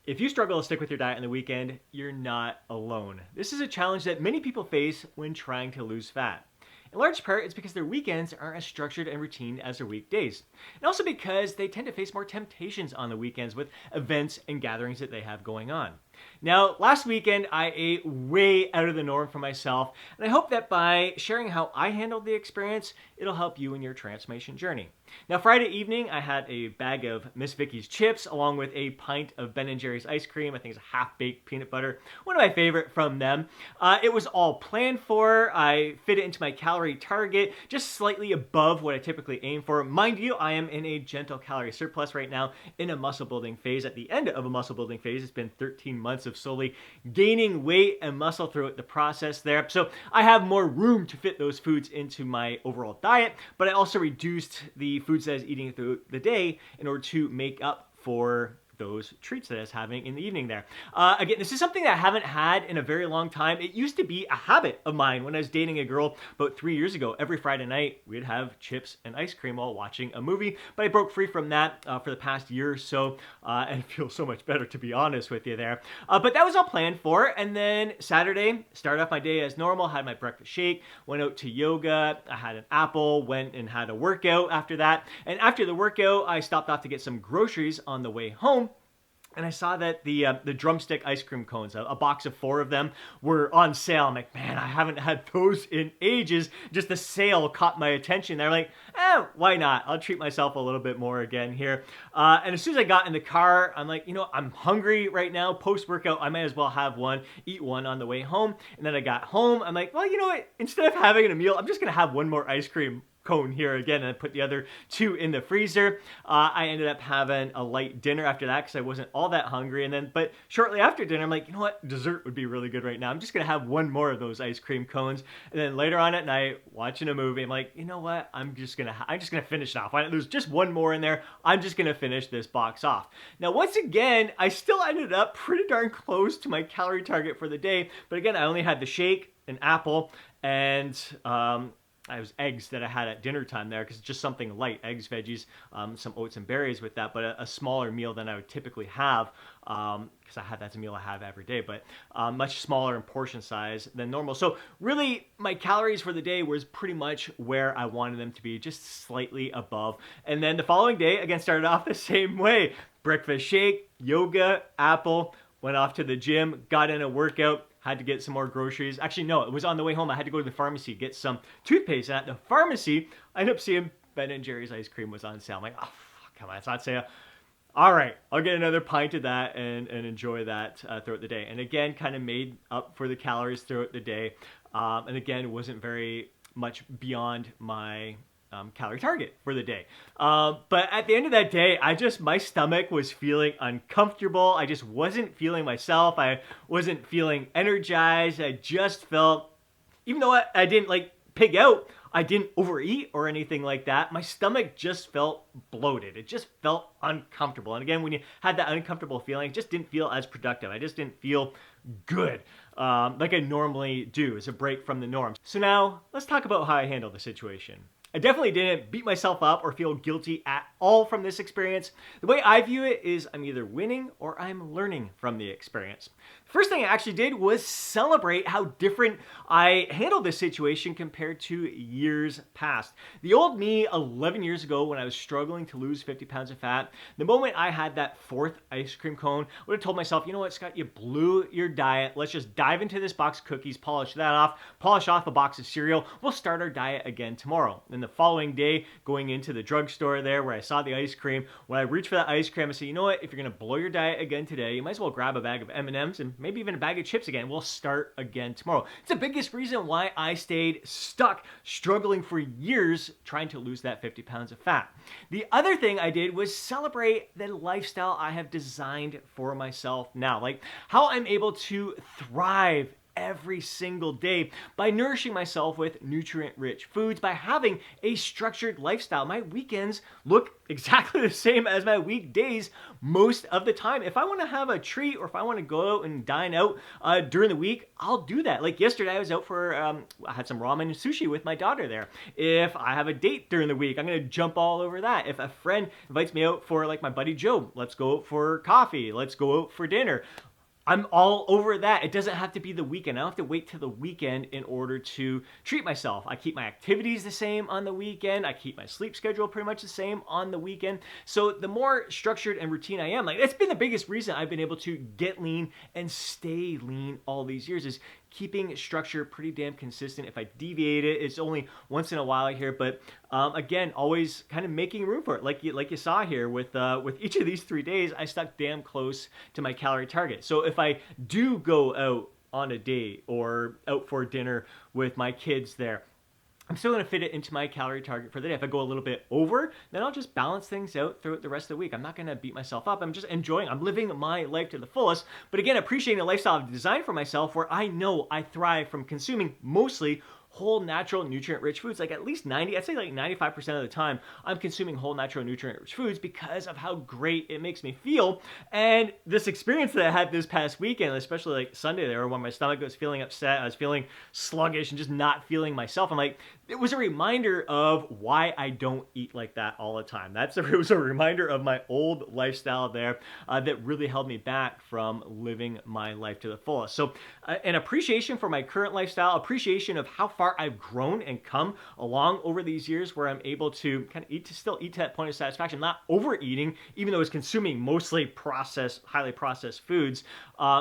If you struggle to stick with your diet on the weekend, you're not alone. This is a challenge that many people face when trying to lose fat. In large part, it's because their weekends aren't as structured and routine as their weekdays. And also because they tend to face more temptations on the weekends with events and gatherings that they have going on. Now, last weekend, I ate way out of the norm for myself, and I hope that by sharing how I handled the experience, it'll help you in your transformation journey. Now, Friday evening, I had a bag of Miss Vickie's chips along with a pint of Ben & Jerry's ice cream. I think it's a half-baked peanut butter, one of my favorite from them. It was all planned for. I fit it into my calorie target, just slightly above what I typically aim for. Mind you, I am in a gentle calorie surplus right now in a muscle building phase. At the end of a muscle building phase, it's been 13 months of slowly gaining weight and muscle throughout the process there. So I have more room to fit those foods into my overall diet, but I also reduced the foods that I was eating through the day in order to make up for those treats that I was having in the evening there. Again, this is something that I haven't had in a very long time. It used to be a habit of mine when I was dating a girl about 3 years ago. Every Friday night, we'd have chips and ice cream while watching a movie, but I broke free from that for the past year or so, and it feels so much better, to be honest with you there. But that was all planned for, and then Saturday, started off my day as normal, had my breakfast shake, went out to yoga, I had an apple, went and had a workout after that, and after the workout, I stopped off to get some groceries on the way home. And I saw that the drumstick ice cream cones, a box of 4 of them, were on sale. I'm like, man, I haven't had those in ages. Just the sale caught my attention. They're like, why not? I'll treat myself a little bit more again here. And as soon as I got in the car, I'm like, I'm hungry right now. Post-workout, I might as well have one, eat one on the way home. And then I got home. I'm like, well, you know what? Instead of having a meal, I'm just going to have one more ice cream cone here again, and I put the other 2 in the freezer. I ended up having a light dinner after that because I wasn't all that hungry. But shortly after dinner, I'm like, you know what? Dessert would be really good right now. I'm just gonna have one more of those ice cream cones. And then later on at night, watching a movie, I'm like, you know what? I'm just gonna finish it off. There's just one more in there. I'm just gonna finish this box off. Now, once again, I still ended up pretty darn close to my calorie target for the day. But again, I only had the shake, an apple, and I was eggs that I had at dinner time there because it's just something light, eggs, veggies, some oats and berries with that, but a smaller meal than I would typically have because that's a meal I have every day, but much smaller in portion size than normal. So really, my calories for the day was pretty much where I wanted them to be, just slightly above. And then the following day, again, started off the same way. Breakfast shake, yoga, apple, went off to the gym, got in a workout, had to get some more groceries. Actually, no, it was on the way home. I had to go to the pharmacy, get some toothpaste. And at the pharmacy, I ended up seeing Ben & Jerry's ice cream was on sale. I'm like, oh, come on, it's on sale. All right, I'll get another pint of that and enjoy that throughout the day. And again, kind of made up for the calories throughout the day. And again, wasn't very much beyond my calorie target for the day. But at the end of that day, my stomach was feeling uncomfortable. I just wasn't feeling myself. I wasn't feeling energized. I just felt, even though I didn't pig out, I didn't overeat or anything like that. My stomach just felt bloated. It just felt uncomfortable. And again, when you had that uncomfortable feeling, it just didn't feel as productive. I just didn't feel good like I normally do as a break from the norm. So now let's talk about how I handle the situation. I definitely didn't beat myself up or feel guilty at all from this experience. The way I view it is I'm either winning or I'm learning from the experience. The first thing I actually did was celebrate how different I handled this situation compared to years past. The old me 11 years ago when I was struggling to lose 50 pounds of fat, the moment I had that 4th ice cream cone, I would have told myself, you know what, Scott, you blew your diet. Let's just dive into this box of cookies, polish that off, polish off a box of cereal. We'll start our diet again tomorrow. And the following day, going into the drugstore there where I saw the ice cream, when I reached for that ice cream, I said, you know what, if you're going to blow your diet again today, you might as well grab a bag of M&Ms and maybe even a bag of chips again. We'll start again tomorrow. It's the biggest reason why I stayed stuck, struggling for years, trying to lose that 50 pounds of fat. The other thing I did was celebrate the lifestyle I have designed for myself now, like how I'm able to thrive every single day by nourishing myself with nutrient-rich foods, by having a structured lifestyle. My weekends look exactly the same as my weekdays most of the time. If I want to have a treat or if I want to go out and dine out during the week, I'll do that. Like yesterday, I was out for, I had some ramen and sushi with my daughter there. If I have a date during the week, I'm going to jump all over that. If a friend invites me out for like my buddy Joe, let's go out for coffee, let's go out for dinner. I'm all over that. It doesn't have to be the weekend. I don't have to wait till the weekend in order to treat myself. I keep my activities the same on the weekend. I keep my sleep schedule pretty much the same on the weekend. So the more structured and routine I am, like that's been the biggest reason I've been able to get lean and stay lean all these years, is keeping structure pretty damn consistent. If I deviate it, it's only once in a while here, but again, always kind of making room for it. Like you saw here with each of these 3 days, I stuck damn close to my calorie target. So if I do go out on a date or out for dinner with my kids there, I'm still going to fit it into my calorie target for the day. If I go a little bit over, then I'll just balance things out throughout the rest of the week. I'm not going to beat myself up. I'm just enjoying, I'm living my life to the fullest. But again, appreciating a lifestyle I've designed for myself where I know I thrive from consuming mostly whole, natural, nutrient-rich foods. Like at least 90, I'd say like 95% of the time, I'm consuming whole, natural, nutrient-rich foods because of how great it makes me feel. And this experience that I had this past weekend, especially like Sunday there, when my stomach was feeling upset, I was feeling sluggish and just not feeling myself. I'm like, it was a reminder of why I don't eat like that all the time. It was a reminder of my old lifestyle there that really held me back from living my life to the fullest. So an appreciation for my current lifestyle, appreciation of how far I've grown and come along over these years, where I'm able to kind of still eat to that point of satisfaction, not overeating, even though I was consuming mostly highly processed foods.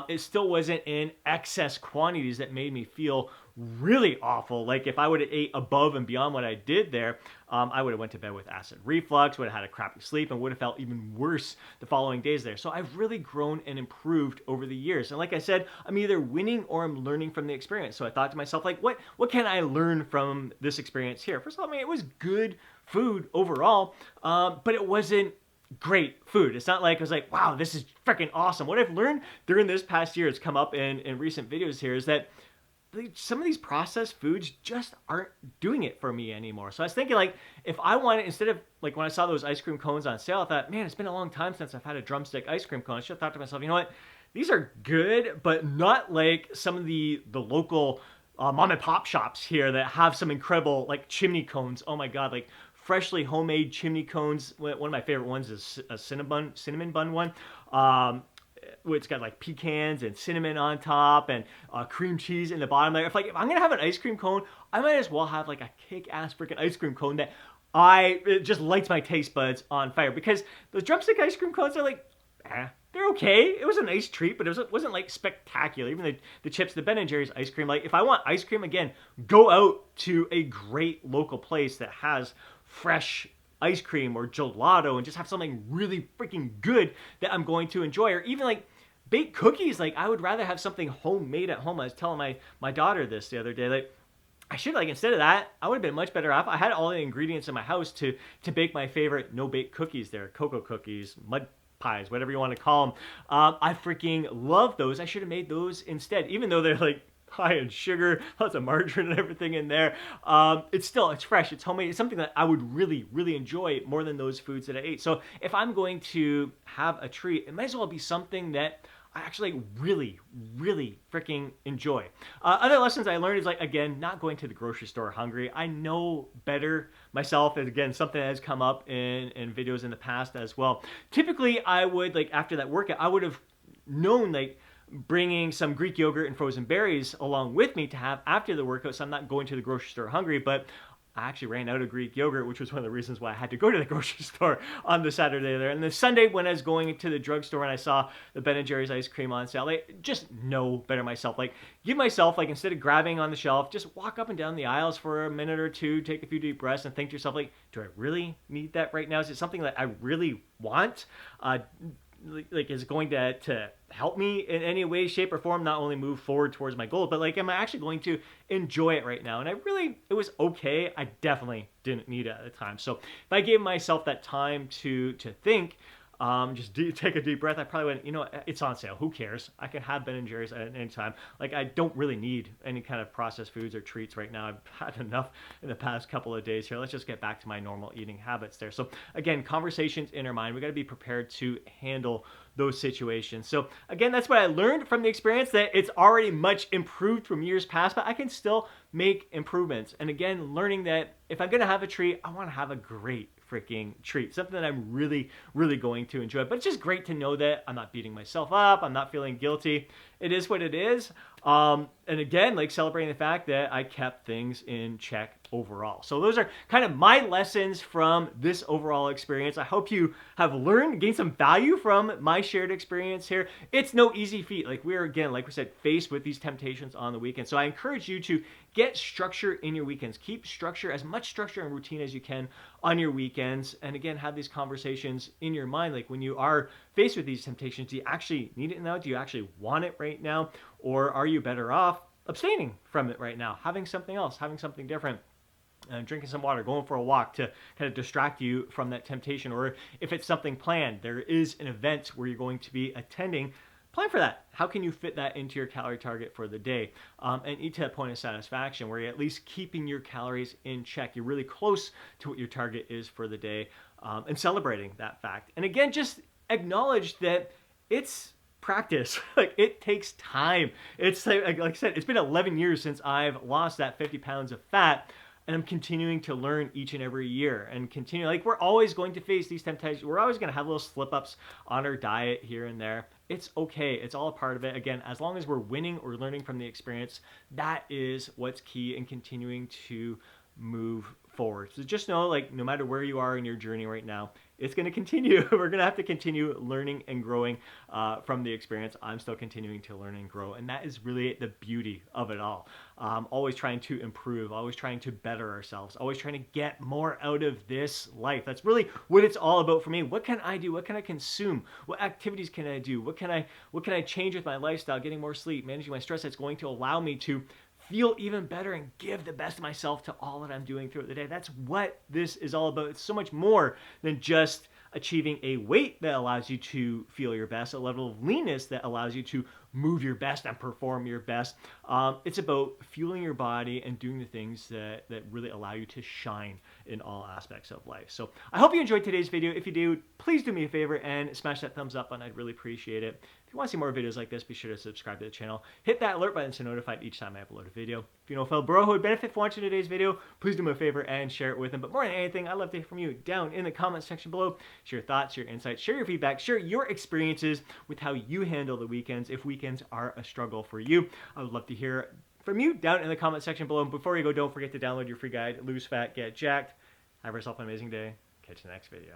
It still wasn't in excess quantities that made me feel really awful. Like if I would have ate above and beyond what I did there, I would have went to bed with acid reflux, would have had a crappy sleep, and would have felt even worse the following days there. So I've really grown and improved over the years. And like I said, I'm either winning or I'm learning from the experience. So I thought to myself, like, what can I learn from this experience here? First of all, I mean, it was good food overall, but it wasn't great food. It's not like I was like, wow, this is freaking awesome. What I've learned during this past year, it's come up in recent videos here, is that some of these processed foods just aren't doing it for me anymore. So I was thinking, like, if I wanted, instead of, like, when I saw those ice cream cones on sale, I thought, man, it's been a long time since I've had a drumstick ice cream cone. I should have thought to myself, you know what? These are good, but not like some of the local mom and pop shops here that have some incredible, like, chimney cones. Oh my God, like freshly homemade chimney cones. One of my favorite ones is a cinnamon bun one. It's got like pecans and cinnamon on top and cream cheese in the bottom. Like if I'm gonna have an ice cream cone, I might as well have like a kick-ass freaking ice cream cone that it just lights my taste buds on fire. Because those drumstick ice cream cones are like, they're okay. It was a nice treat, but it wasn't like spectacular. Even the chips, the Ben & Jerry's ice cream. Like if I want ice cream again, go out to a great local place that has fresh ice cream or gelato and just have something really freaking good that I'm going to enjoy. Or even like baked cookies. Like I would rather have something homemade at home. I was telling my daughter this the other day. Like I should, like, instead of that, I would have been much better off. I had all the ingredients in my house to bake my favorite no-bake cookies there. Cocoa cookies, mud pies, whatever you want to call them. I freaking love those. I should have made those instead, even though they're like high in sugar, lots of margarine and everything in there. It's fresh, it's homemade. It's something that I would really, really enjoy more than those foods that I ate. So if I'm going to have a treat, it might as well be something that I actually really, really freaking enjoy. Other lessons I learned is, like, again, not going to the grocery store hungry. I know better myself. And again, something that has come up in videos in the past as well. Typically, I would, like, after that workout, I would have known, like, bringing some Greek yogurt and frozen berries along with me to have after the workout, so I'm not going to the grocery store hungry. But I actually ran out of Greek yogurt, which was one of the reasons why I had to go to the grocery store on the Saturday there. And the Sunday, when I was going to the drugstore and I saw the Ben & Jerry's ice cream on sale, like, just know better myself. Like, give myself, like, instead of grabbing on the shelf, just walk up and down the aisles for a minute or two, take a few deep breaths, and think to yourself, like, do I really need that right now? Is it something that I really want? Like, is it going to help me in any way, shape, or form, not only move forward towards my goal, but, like, am I actually going to enjoy it right now? And it was okay. I definitely didn't need it at the time. So if I gave myself that time to think, take a deep breath. I probably went, you know, it's on sale. Who cares? I can have Ben and Jerry's at any time. Like, I don't really need any kind of processed foods or treats right now. I've had enough in the past couple of days here. Let's just get back to my normal eating habits there. So again, conversations in our mind. We got to be prepared to handle those situations. So again, that's what I learned from the experience, that it's already much improved from years past, but I can still make improvements. And again, learning that if I'm going to have a treat, I want to have a great freaking treat, something that I'm really, really going to enjoy. But it's just great to know that I'm not beating myself up. I'm not feeling guilty. It is what it is. And again, like celebrating the fact that I kept things in check overall. So those are kind of my lessons from this overall experience. I hope you have learned, gained some value from my shared experience here. It's no easy feat. Like we're, again, like we said, faced with these temptations on the weekend. So I encourage you to get structure in your weekends. Keep structure, as much structure and routine as you can on your weekends. And again, have these conversations in your mind. Like when you are faced with these temptations, do you actually need it now? Do you actually want it right now? Or are you better off abstaining from it right now, having something else, having something different? Drinking some water, going for a walk to kind of distract you from that temptation. Or if it's something planned, there is an event where you're going to be attending, plan for that. How can you fit that into your calorie target for the day? And eat to that point of satisfaction where you're at least keeping your calories in check. You're really close to what your target is for the day, and celebrating that fact. And again, just acknowledge that it's practice. Like it takes time. It's like I said, it's been 11 years since I've lost that 50 pounds of fat. And I'm continuing to learn each and every year and continue. Like we're always going to face these temptations. We're always going to have little slip ups on our diet here and there. It's okay. It's all a part of it. Again, as long as we're winning or learning from the experience, that is what's key in continuing to move forward. So just know, like, no matter where you are in your journey right now, it's going to continue. We're going to have to continue learning and growing from the experience. I'm still continuing to learn and grow. And that is really the beauty of it all. Always trying to improve, always trying to better ourselves, always trying to get more out of this life. That's really what it's all about for me. What can I do? What can I consume? What activities can I do? What can I change with my lifestyle? Getting more sleep, managing my stress that's going to allow me to feel even better and give the best of myself to all that I'm doing throughout the day. That's what this is all about. It's so much more than just achieving a weight that allows you to feel your best, a level of leanness that allows you to move your best and perform your best. It's about fueling your body and doing the things that really allow you to shine in all aspects of life. So I hope you enjoyed today's video. If you do, please do me a favor and smash that thumbs up button. I'd really appreciate it. If you want to see more videos like this, be sure to subscribe to the channel. Hit that alert button to be notified each time I upload a video. If you know a fellow bro who would benefit from watching today's video, please do me a favor and share it with them. But more than anything, I'd love to hear from you down in the comments section below. Share your thoughts, your insights, share your feedback, share your experiences with how you handle the weekends, if weekends are a struggle for you. I would love to hear from you down in the comment section below. And before you go, don't forget to download your free guide, Lose Fat, Get Jacked. Have yourself an amazing day. Catch you in the next video.